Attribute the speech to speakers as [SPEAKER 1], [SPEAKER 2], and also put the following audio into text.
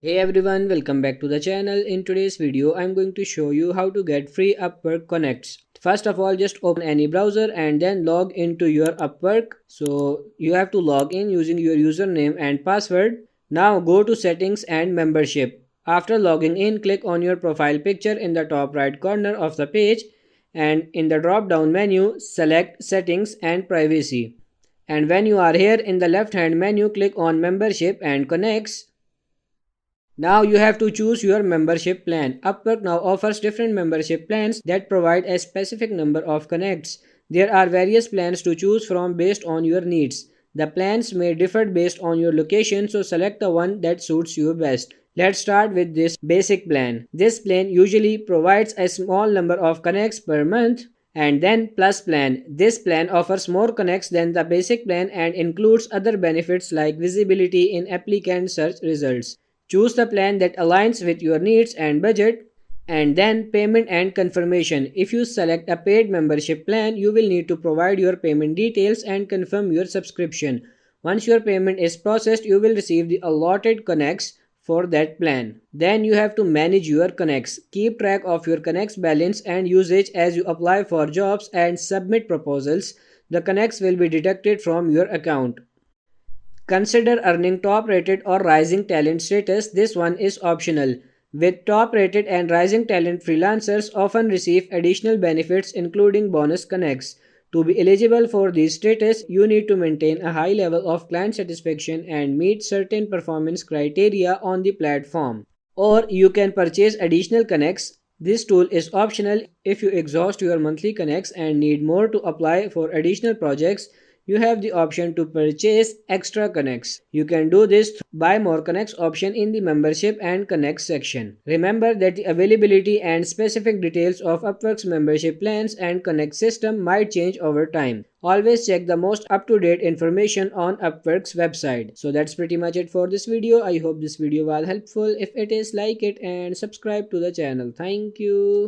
[SPEAKER 1] Hey everyone, welcome back to the channel. In today's video, I'm going to show you how to get free Upwork connects. First of all, just open any browser and then log into your Upwork. So you have to log in using your username and password. Now go to settings and membership. After logging in, click on your profile picture in the top right corner of the page and in the drop down menu, select settings and privacy. And when you are here in the left hand menu, click on membership and connects. Now you have to choose your membership plan. Upwork now offers different membership plans that provide a specific number of connects. There are various plans to choose from based on your needs. The plans may differ based on your location, so select the one that suits you best. Let's start with this basic plan. This plan usually provides a small number of connects per month. And then plus plan. This plan offers more connects than the basic plan and includes other benefits like visibility in applicant search results. Choose the plan that aligns with your needs and budget, and then payment and confirmation. If you select a paid membership plan, you will need to provide your payment details and confirm your subscription. Once your payment is processed, you will receive the allotted connects for that plan. Then you have to manage your connects. Keep track of your connects balance and usage as you apply for jobs and submit proposals. The connects will be deducted from your account. Consider earning top rated or rising talent status. This one is optional. With top rated and rising talent, freelancers often receive additional benefits including bonus connects. To be eligible for this status, you need to maintain a high level of client satisfaction and meet certain performance criteria on the platform. Or you can purchase additional connects. This tool is optional. If you exhaust your monthly connects and need more to apply for additional projects, you have the option to purchase extra connects. You can do this through buy more connects option in the membership and connects section. Remember that the availability and specific details of Upwork's membership plans and connect system might change over time. Always check the most up-to-date information on Upwork's website. So that's pretty much it for this video. I hope this video was helpful. If it is, like it and subscribe to the channel. Thank you.